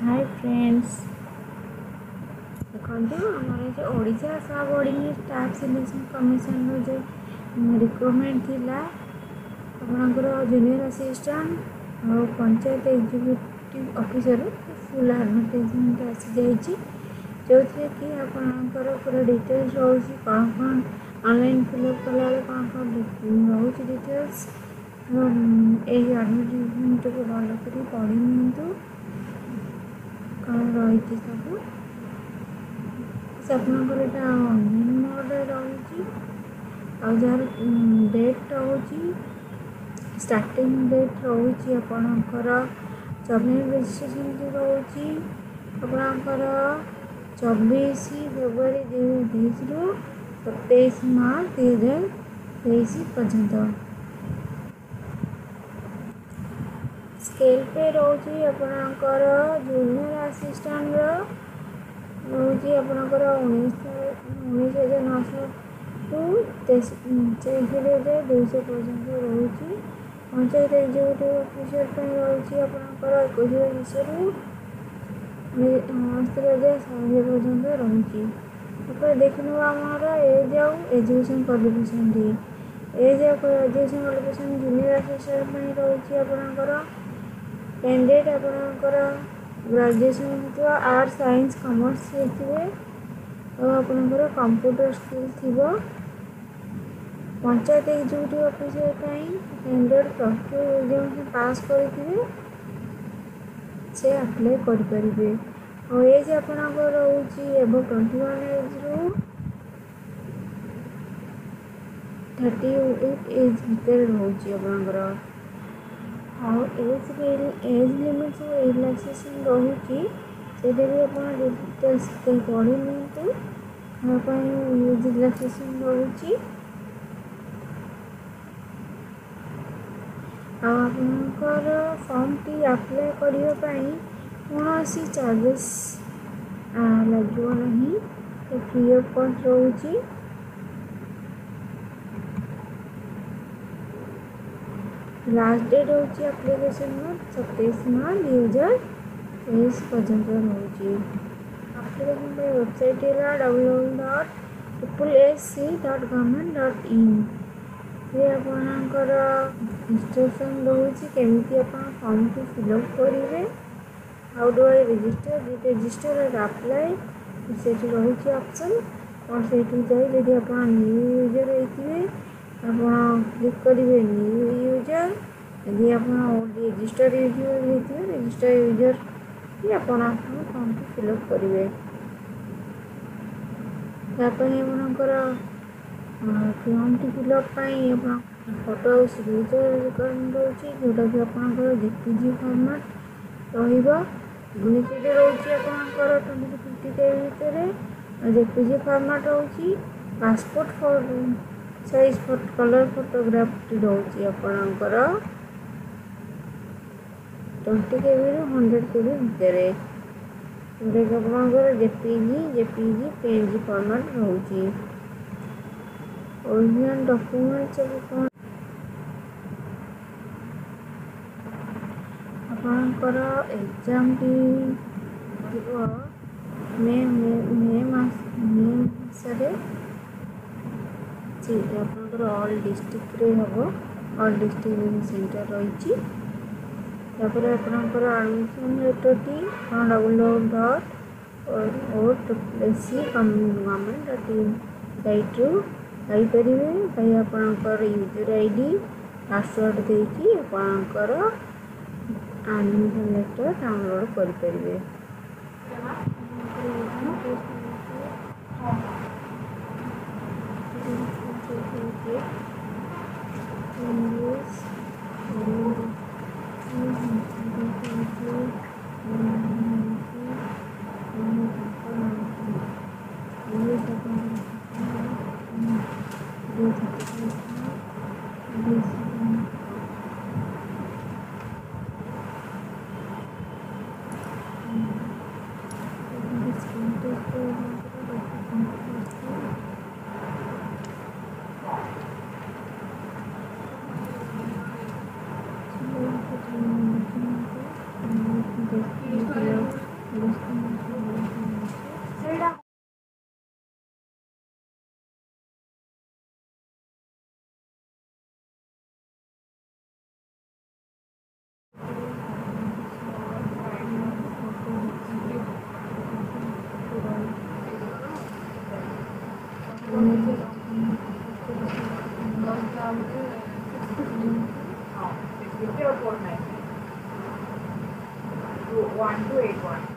Hi friends देखो आमर जो ओडिशा सब ऑर्डिनेट स्टाफ सिलेक्शन कमिशन जो रिक्रुटमेंट थिला आपणकर जूनियर असिस्टेंट और panchayat executive officer full advertisement आसी जाइए जो थे कि आपणकर पूरा डिटेल्स रोचे कौन कौन ऑनलाइन फिलअप कला कौन कौन रोचे डिटेल्स एडवर्टाइजमेंट को भल कर पढ़ी नि कौन रही सब आपंकर यहाँ ऑनलाइन मोड रही आर डेट रोची स्टार्टिंग डेट रोची आपणकर जॉइनिंग रजिस्ट्रेशन रोची आपणकर 24 फेब्रुआरी 2023 रु 27 मार्च 2023 पर्यंत स्केल पे रोची आपणकर जूनियर असिस्टेंट रोची आपणकर 19,900 टू 63,200 पर्यंत रोची पंचायत एग्जीक्यूटिव ऑफिसर रोची आपणकर 21,000 रु 69,100 पर्यंत रोची देखने आमर एज आउ एजुकेशन क्वालिफिकेशन एज आउ एजुकेशन क्वालिफिकेशन जूनियर असिस्टेंट रोची आपणकर कैंडिडेट आपणकर ग्रेजुएशन होता आर्ट्स साइंस कॉमर्स होते आपणकर कंप्यूटर स्किल थी panchayat executive officer candidate +2 examination पास करते से अप्लाई करें और एज आपणकर रोची एबव 21 एज रु 38 एज भितर रोची आपणकर और एज लिमिट सब रिलैक्सेशन रोची से भी आप डिटेल्स पढ़ी नि एज रिलैक्सेशन रोची आपणकर फॉर्म टी अप्लाई करने कौन चार्जेस लगे ना फ्री ऑफ कॉस्ट रोची लास्ट डेट होची एप्लिकेशन 27 मार्च 2023 पर्यंत रोची एप्लिकेशन वेबसाइट है www.sc.government.in ये आपणकर इंस्ट्रक्शन रोची केमिति आपण फॉर्म को फिलअप करेंगे how do I register and apply से रोची ऑप्शन और से जाए आप न्यू यूजर होते आप क्लिक करेंगे न्यू यूजर यदि आप रजिस्टर्ड यूजर होते रजिस्टर्ड यूजर कि आप फॉर्म को फिलअप करेंगे आपणकर फॉर्म टी फिलअप फोटो और सिग्नेचर रिक्वायरमेंट रोचे जोटा कि आपणकर जेपीजी फॉर्मेट यूनिटेड रोचे आपणकर 20 to 50 भितर जेपीजी फॉर्मेट रोची पासपोर्ट साइज कलर फोटोग्राफ रोची आपणकर 20 KB रु 100 KB भितर जोटा कि आपणकर जेपीजी पीएनजी फॉर्मेट रोची ओरिजिनल डॉक्यूमेंट सब कौन आपणकर एग्जाम टी मे मसरे आपणकर ऑल डिस्ट्रिक्ट रे हम ऑल डिस्ट्रिक्ट सेंटर रही आपणकर एडमिशन लेटर टी www.otsc.government.in साइट रू पाइपर आपणकर यूजर आईडी पासवर्ड देकी आपणकर एडमिशन लेटर डाउनलोड करें or 490? 1281.